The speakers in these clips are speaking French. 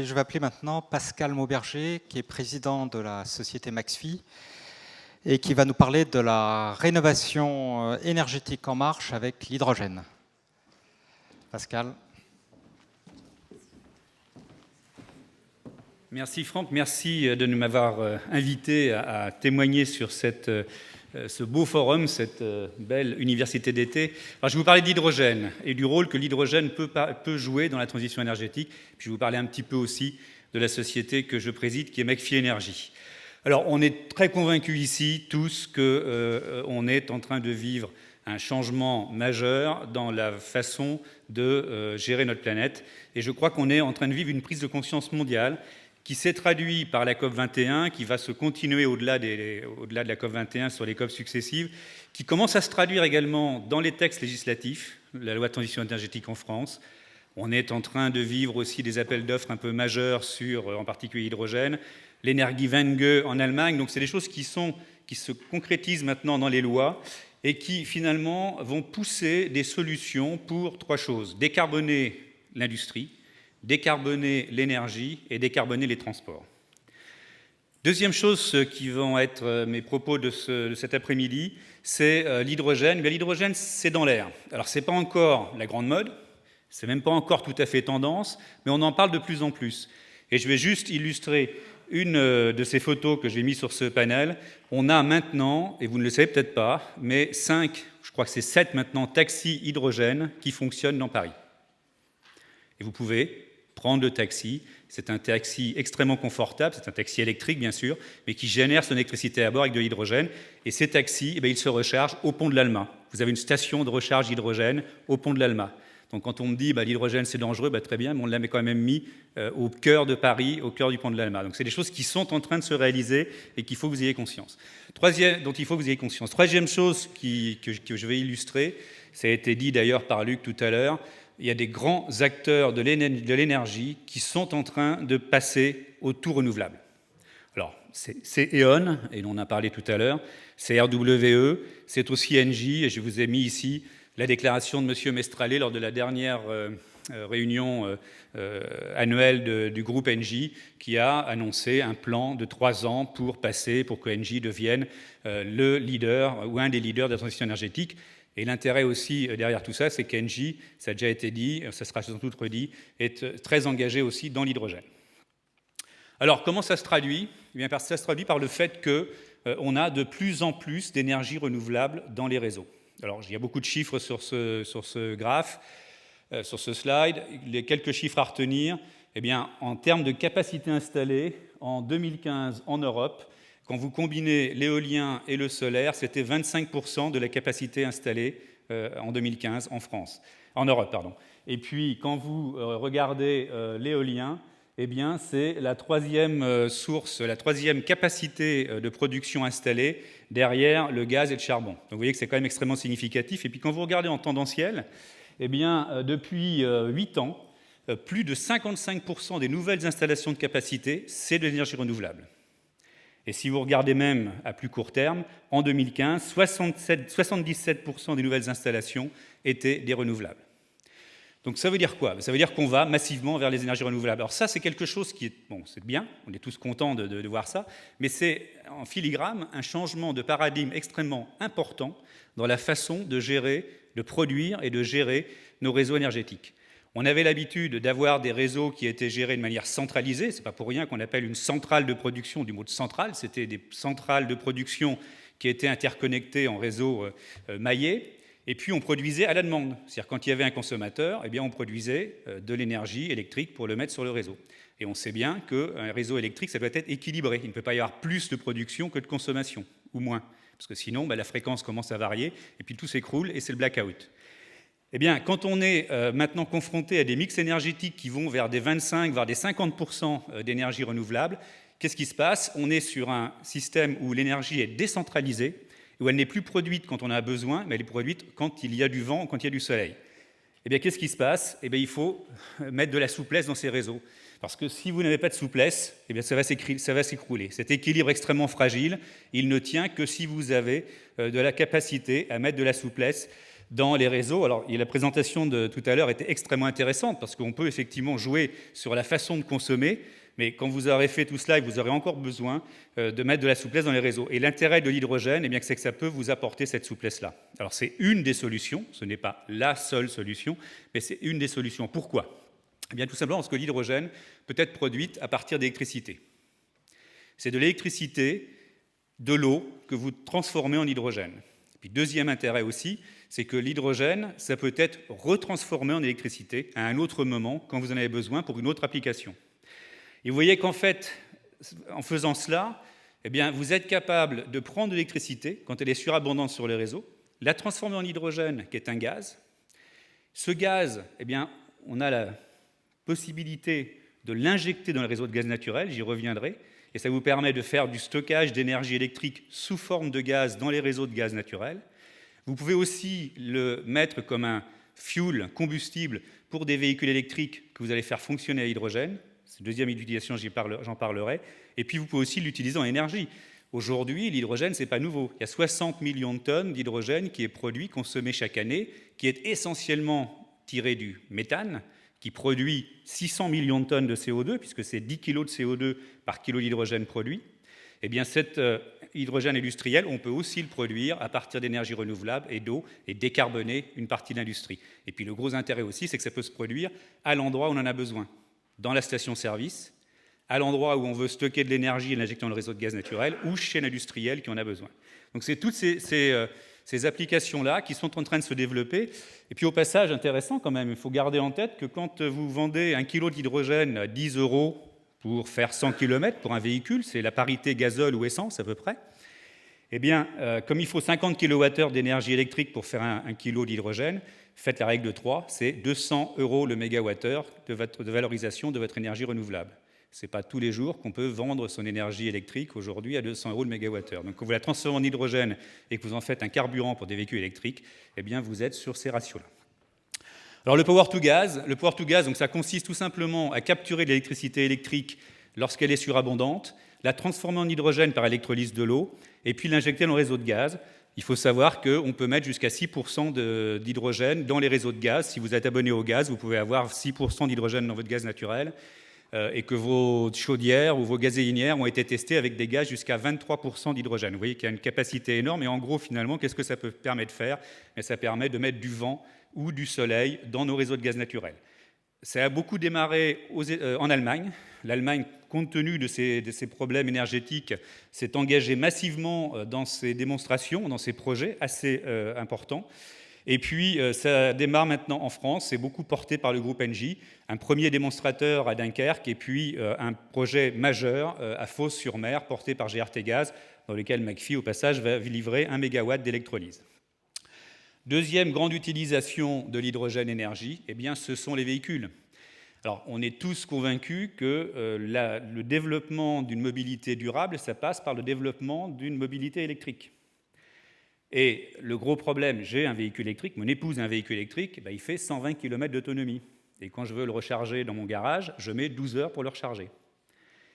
Je vais appeler maintenant Pascal Mauberger, qui est président de la société Maxfi, et qui va nous parler de la rénovation énergétique en marche avec l'hydrogène. Pascal. Merci Franck, merci de m'avoir invité à témoigner sur ce beau forum, cette belle université d'été. Alors, je vais vous parler d'hydrogène et du rôle que l'hydrogène peut jouer dans la transition énergétique. Puis je vais vous parler un petit peu aussi de la société que je préside, qui est Maxfi Énergie. Alors, on est très convaincus ici, tous, qu'on est en train de vivre un changement majeur dans la façon de gérer notre planète. Et je crois qu'on est en train de vivre une prise de conscience mondiale qui s'est traduit par la COP21, qui va se continuer au-delà de la COP21 sur les COP successives, qui commence à se traduire également dans les textes législatifs, la loi de transition énergétique en France. On est en train de vivre aussi des appels d'offres un peu majeurs sur, en particulier, l'hydrogène, l'Energiewende en Allemagne. Donc c'est des choses qui se concrétisent maintenant dans les lois et qui, finalement, vont pousser des solutions pour trois choses. Décarboner l'industrie, décarboner l'énergie et décarboner les transports. Deuxième chose qui vont être mes propos de cet après-midi, c'est l'hydrogène. L'hydrogène, c'est dans l'air. Alors, ce n'est pas encore la grande mode, ce n'est même pas encore tout à fait tendance, mais on en parle de plus en plus. Et je vais juste illustrer une de ces photos que j'ai mises sur ce panel. On a maintenant, et vous ne le savez peut-être pas, mais 5, je crois que c'est 7 maintenant, taxis hydrogène qui fonctionnent dans Paris. Et vous pouvez prendre le taxi. C'est un taxi extrêmement confortable, c'est un taxi électrique bien sûr, mais qui génère son électricité à bord avec de l'hydrogène. Et ces taxis, ils se rechargent au pont de l'Alma. Vous avez une station de recharge hydrogène au pont de l'Alma. Donc quand on me dit l'hydrogène c'est dangereux, très bien, mais on l'a quand même mis au cœur de Paris, au cœur du pont de l'Alma. Donc c'est des choses qui sont en train de se réaliser et qu'il faut que vous ayez conscience. Troisième chose que je vais illustrer, ça a été dit d'ailleurs par Luc tout à l'heure, il y a des grands acteurs de l'énergie qui sont en train de passer au tout renouvelable. Alors, c'est E.ON, et on en a parlé tout à l'heure, c'est RWE, c'est aussi Engie, et je vous ai mis ici la déclaration de M. Mestrallet lors de la dernière réunion annuelle du groupe Engie, qui a annoncé un plan de 3 ans pour que Engie devienne le leader ou un des leaders de la transition énergétique. Et l'intérêt aussi derrière tout ça, c'est qu'Engie, ça a déjà été dit, ça sera sans doute redit, est très engagé aussi dans l'hydrogène. Alors, comment ça se traduit ? Eh bien, ça se traduit par le fait qu'on a de plus en plus d'énergie renouvelable dans les réseaux. Alors, il y a beaucoup de chiffres sur ce graphe, sur ce slide. Les quelques chiffres à retenir, eh bien, en termes de capacité installée, en 2015 en Europe, quand vous combinez l'éolien et le solaire, c'était 25% de la capacité installée en 2015 en Europe. Et puis, quand vous regardez l'éolien, eh bien, c'est la troisième source, la troisième capacité de production installée derrière le gaz et le charbon. Donc, vous voyez que c'est quand même extrêmement significatif. Et puis, quand vous regardez en tendanciel, eh bien, depuis 8 ans, plus de 55% des nouvelles installations de capacité, c'est de l'énergie renouvelable. Et si vous regardez même à plus court terme, en 2015, 77% des nouvelles installations étaient des renouvelables. Donc ça veut dire quoi ? Ça veut dire qu'on va massivement vers les énergies renouvelables. Alors ça, c'est quelque chose qui est... Bon, c'est bien, on est tous contents de voir ça, mais c'est en filigrane un changement de paradigme extrêmement important dans la façon de gérer, de produire et de gérer nos réseaux énergétiques. On avait l'habitude d'avoir des réseaux qui étaient gérés de manière centralisée. Ce n'est pas pour rien qu'on appelle une centrale de production du mot de centrale. C'était des centrales de production qui étaient interconnectées en réseaux maillés. Et puis, on produisait à la demande. C'est-à-dire, quand il y avait un consommateur, eh bien, on produisait de l'énergie électrique pour le mettre sur le réseau. Et on sait bien qu'un réseau électrique, ça doit être équilibré. Il ne peut pas y avoir plus de production que de consommation, ou moins. Parce que sinon, la fréquence commence à varier, et puis tout s'écroule, et c'est le blackout. Eh bien, quand on est maintenant confronté à des mix énergétiques qui vont vers des 25, voire des 50% d'énergie renouvelable, qu'est-ce qui se passe ? On est sur un système où l'énergie est décentralisée, où elle n'est plus produite quand on en a besoin, mais elle est produite quand il y a du vent, quand il y a du soleil. Eh bien, qu'est-ce qui se passe ? Eh bien, il faut mettre de la souplesse dans ces réseaux. Parce que si vous n'avez pas de souplesse, eh bien, ça va s'écrouler. Cet équilibre extrêmement fragile, il ne tient que si vous avez de la capacité à mettre de la souplesse dans les réseaux. Alors, la présentation de tout à l'heure était extrêmement intéressante parce qu'on peut effectivement jouer sur la façon de consommer, mais quand vous aurez fait tout cela, vous aurez encore besoin de mettre de la souplesse dans les réseaux. Et l'intérêt de l'hydrogène, c'est que ça peut vous apporter cette souplesse-là. Alors, c'est une des solutions, ce n'est pas la seule solution, mais c'est une des solutions. Pourquoi ? Eh bien, tout simplement parce que l'hydrogène peut être produite à partir d'électricité. C'est de l'électricité, de l'eau, que vous transformez en hydrogène. Et puis, deuxième intérêt aussi, c'est que l'hydrogène, ça peut être retransformé en électricité à un autre moment, quand vous en avez besoin pour une autre application. Et vous voyez qu'en fait, en faisant cela, eh bien, vous êtes capable de prendre de l'électricité, quand elle est surabondante sur les réseaux, la transformer en hydrogène, qui est un gaz. Ce gaz, eh bien, on a la possibilité de l'injecter dans le réseau de gaz naturel, j'y reviendrai, et ça vous permet de faire du stockage d'énergie électrique sous forme de gaz dans les réseaux de gaz naturel. Vous pouvez aussi le mettre comme un fuel, combustible, pour des véhicules électriques que vous allez faire fonctionner à hydrogène. C'est la deuxième utilisation, j'en parlerai. Et puis vous pouvez aussi l'utiliser en énergie. Aujourd'hui, l'hydrogène, ce n'est pas nouveau. Il y a 60 millions de tonnes d'hydrogène qui est produit, consommé chaque année, qui est essentiellement tiré du méthane, qui produit 600 millions de tonnes de CO2, puisque c'est 10 kg de CO2 par kilo d'hydrogène produit. Eh bien, cet hydrogène industriel, on peut aussi le produire à partir d'énergies renouvelables et d'eau et décarboner une partie de l'industrie. Et puis, le gros intérêt aussi, c'est que ça peut se produire à l'endroit où on en a besoin, dans la station-service, à l'endroit où on veut stocker de l'énergie et l'injecter dans le réseau de gaz naturel, ou chez l'industriel qui en a besoin. Donc, c'est toutes ces applications-là qui sont en train de se développer. Et puis, au passage, intéressant quand même, il faut garder en tête que quand vous vendez 1 kg d'hydrogène à 10 € pour faire 100 km pour un véhicule, c'est la parité gazole ou essence à peu près, eh bien, comme il faut 50 kWh d'énergie électrique pour faire 1 kg d'hydrogène, faites la règle de 3, c'est 200 € le mégawattheure de valorisation de votre énergie renouvelable. Ce n'est pas tous les jours qu'on peut vendre son énergie électrique aujourd'hui à 200 € le mégawattheure. Donc, quand vous la transformez en hydrogène et que vous en faites un carburant pour des véhicules électriques, eh bien, vous êtes sur ces ratios-là. Alors, le power to gas, donc, ça consiste tout simplement à capturer de l'électricité électrique lorsqu'elle est surabondante, la transformer en hydrogène par électrolyse de l'eau, et puis l'injecter dans le réseau de gaz. Il faut savoir qu'on peut mettre jusqu'à 6% d'hydrogène dans les réseaux de gaz. Si vous êtes abonné au gaz, vous pouvez avoir 6% d'hydrogène dans votre gaz naturel, et que vos chaudières ou vos gazéinières ont été testées avec des gaz jusqu'à 23% d'hydrogène. Vous voyez qu'il y a une capacité énorme, et en gros, finalement, qu'est-ce que ça permet de faire ? Ça permet de mettre du vent ou du soleil dans nos réseaux de gaz naturel. Ça a beaucoup démarré en Allemagne. L'Allemagne, compte tenu de ces problèmes énergétiques, s'est engagée massivement dans ces démonstrations, dans ces projets assez importants. Et puis, ça démarre maintenant en France, c'est beaucoup porté par le groupe Engie, un premier démonstrateur à Dunkerque, et puis un projet majeur à Fos-sur-Mer, porté par GRT Gaz, dans lequel McPhy, au passage, va livrer 1 MW d'électrolyse. Deuxième grande utilisation de l'hydrogène énergie, eh bien, ce sont les véhicules. Alors, on est tous convaincus que le développement d'une mobilité durable, ça passe par le développement d'une mobilité électrique. Et le gros problème, j'ai un véhicule électrique, mon épouse a un véhicule électrique, il fait 120 km d'autonomie. Et quand je veux le recharger dans mon garage, je mets 12 heures pour le recharger.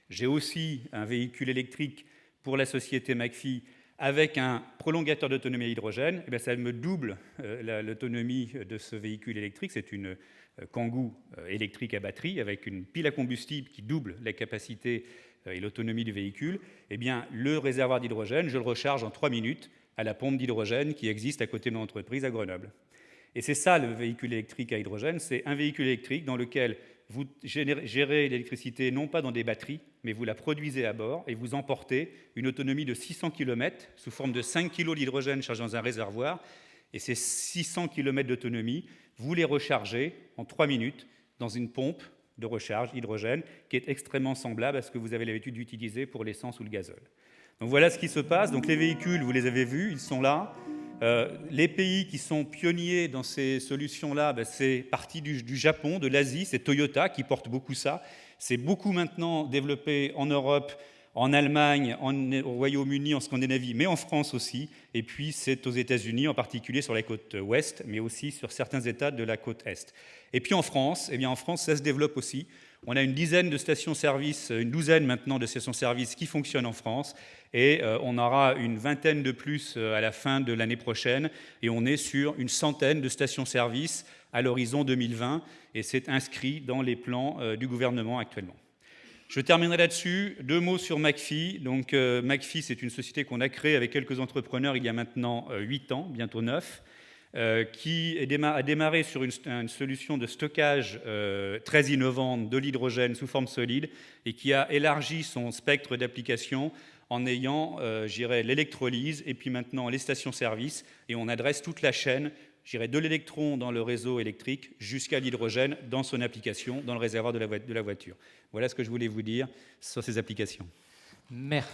J'ai aussi un véhicule électrique pour la société McPhy avec un prolongateur d'autonomie à hydrogène. Ça me double l'autonomie de ce véhicule électrique. C'est une Kangoo électrique à batterie avec une pile à combustible qui double la capacité et l'autonomie du véhicule. Le réservoir d'hydrogène, je le recharge en 3 minutes à la pompe d'hydrogène qui existe à côté de mon entreprise à Grenoble. Et c'est ça le véhicule électrique à hydrogène, c'est un véhicule électrique dans lequel vous gérez l'électricité non pas dans des batteries, mais vous la produisez à bord et vous emportez une autonomie de 600 km sous forme de 5 kg d'hydrogène chargé dans un réservoir. Et ces 600 km d'autonomie, vous les rechargez en 3 minutes dans une pompe de recharge hydrogène qui est extrêmement semblable à ce que vous avez l'habitude d'utiliser pour l'essence ou le gazole. Donc voilà ce qui se passe. Donc les véhicules, vous les avez vus, ils sont là. Les pays qui sont pionniers dans ces solutions-là, c'est parti du Japon, de l'Asie, c'est Toyota qui porte beaucoup ça. C'est beaucoup maintenant développé en Europe, en Allemagne, au Royaume-Uni, en Scandinavie, mais en France aussi. Et puis c'est aux États-Unis, en particulier sur la côte ouest, mais aussi sur certains États de la côte est. Et puis en France, ça se développe aussi. On a une dizaine de stations-service, une douzaine maintenant de stations-service qui fonctionnent en France, et on aura une vingtaine de plus à la fin de l'année prochaine, et on est sur une centaine de stations-service à l'horizon 2020, et c'est inscrit dans les plans du gouvernement actuellement. Je terminerai là-dessus. 2 mots sur McPhy. Donc, McPhy, c'est une société qu'on a créée avec quelques entrepreneurs il y a maintenant 8 ans, bientôt 9, qui a démarré sur une solution de stockage très innovante de l'hydrogène sous forme solide et qui a élargi son spectre d'application en ayant, l'électrolyse et puis maintenant les stations-service. Et on adresse toute la chaîne, de l'électron dans le réseau électrique jusqu'à l'hydrogène dans son application, dans le réservoir de la voiture. Voilà ce que je voulais vous dire sur ces applications. Merci.